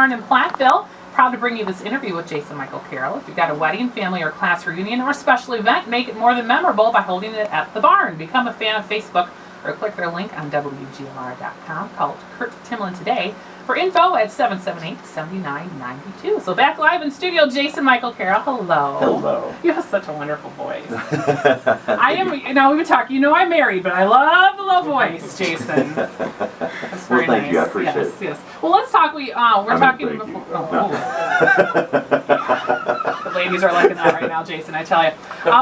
In Platteville. Proud to bring you this interview with Jason Michael Carroll. If you've got a wedding, family, or class reunion, or special event, make it more than memorable by holding it at the barn. Become a fan of Facebook or click their link on WGLR.com. Call Kurt Timlin today for info at 778-7992. So back live in studio, Jason Michael Carroll. Hello. Hello. You have such a wonderful voice. I am, we've been talking, I'm married, but I love the low voice, Jason. That's very thank nice. you. I appreciate it. Yes. Well, let's talk. We're talking before. The ladies are liking that right now, Jason. I tell you.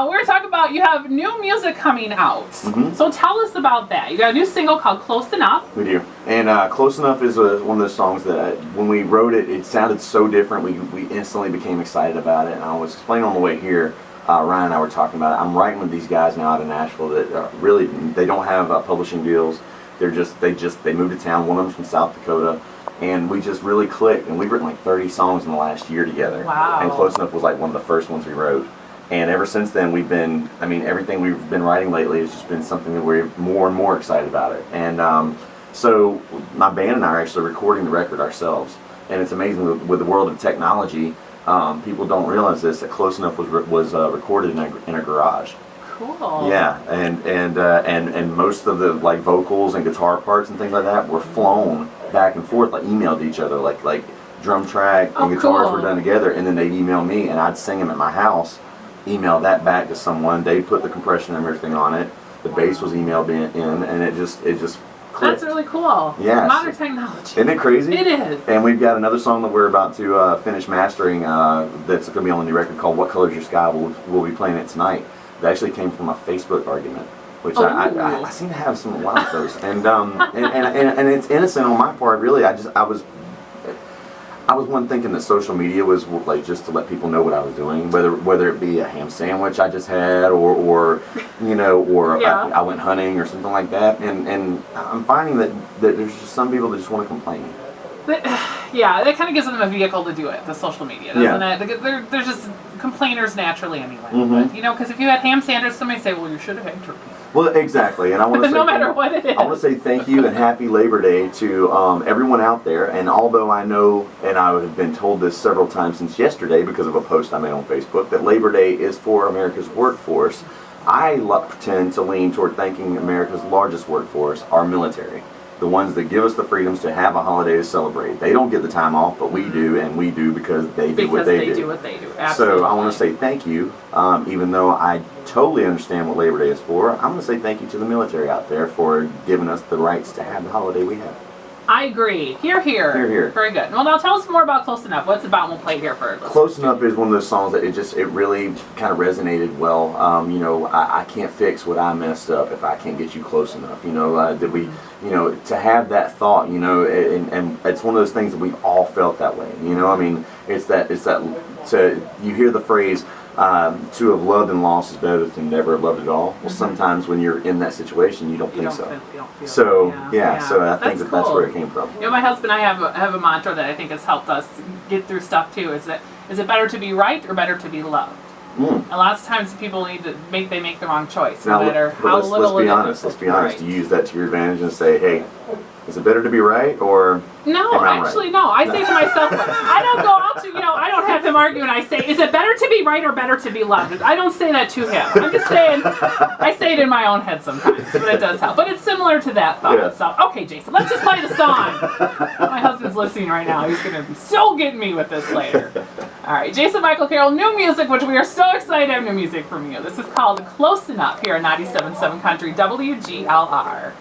We're talking about you have new music coming out. Mm-hmm. So tell us about that. You got a new single called "Close Enough." We do, and "Close Enough" is one of those songs that when we wrote it, it sounded so different. We instantly became excited about it. And I was explaining on the way here. Ryan and I were talking about it. I'm writing with these guys now out of Nashville that really they don't have publishing deals. They moved to town. One of them's from South Dakota, and we just really clicked. And we've written like 30 songs in the last year together. Wow! And "Close Enough" was like one of the first ones we wrote. And ever since then, we've been. I mean, everything we've been writing lately has just been something that we're more and more excited about it. And so my band and I are actually recording the record ourselves. And it's amazing with the world of technology. People don't realize this, that "Close Enough" was recorded in a garage. Cool. Yeah, and most of the like vocals and guitar parts and things like that were flown back and forth, like emailed to each other, like drum track and guitars were done together, and then they'd email me and I'd sing them at my house, email that back to someone, they'd put the compression and everything on it, the bass was emailed in, and it just clicked. That's really cool. Yeah. Modern technology. Isn't it crazy? It is. And we've got another song that we're about to finish mastering that's going to be on the new record called "What Color's Your Sky." We'll be playing it tonight. It actually came from a Facebook argument, which I seem to have a lot of those, and it's innocent on my part, really. I was one thinking that social media was like just to let people know what I was doing, whether it be a ham sandwich I just had, or I went hunting or something like that, and I'm finding that there's just some people that just want to complain. Yeah, that kind of gives them a vehicle to do it, the social media, doesn't it? They're just complainers naturally anyway. Mm-hmm. But, because if you had ham sandwich, somebody say, well, you should have had turkey. Well, exactly, and I want to say no matter what it is. I want to say thank you and happy Labor Day to everyone out there. And although I know, and I have been told this several times since yesterday because of a post I made on Facebook, that Labor Day is for America's workforce, I tend to lean toward thanking America's largest workforce, our military. The ones that give us the freedoms to have a holiday to celebrate. They don't get the time off, but we do, and we do because they do what they do. Because they do what they do, absolutely. So I want to say thank you, even though I totally understand what Labor Day is for. I'm going to say thank you to the military out there for giving us the rights to have the holiday we have. I agree. Hear, hear. Hear, hear. Very good. Well, now tell us more about "Close Enough." What's it about? We'll play it here for us. "Close Enough" is one of those songs that it really kind of resonated well. I can't fix what I messed up if I can't get you close enough. To have that thought, and it's one of those things that we've all felt that way. It's that you hear the phrase, to have loved and lost is better than never have loved at all. Well, sometimes when you're in that situation, you don't think so. So I think that's where it came from. My husband and I have a mantra that I think has helped us get through stuff too. Is it better to be right or better to be loved? And lots of times people make the wrong choice, no matter how little. Let's be honest. You use that to your advantage and say, hey, is it better to be right or no? Actually, right? No. I say to myself, I don't go out to I don't have him argue, and I say, is it better to be right or better to be loved? I don't say that to him. I'm just saying, I say it in my own head sometimes, but it does help. But it's similar to that thought. Yeah. So, okay, Jason, let's just play the song. My husband's listening right now. He's going to be so getting me with this later. All right, Jason Michael Carroll, new music, which we are so excited to have new music from you. This is called "Close Enough" here on 97.7 Country WGLR.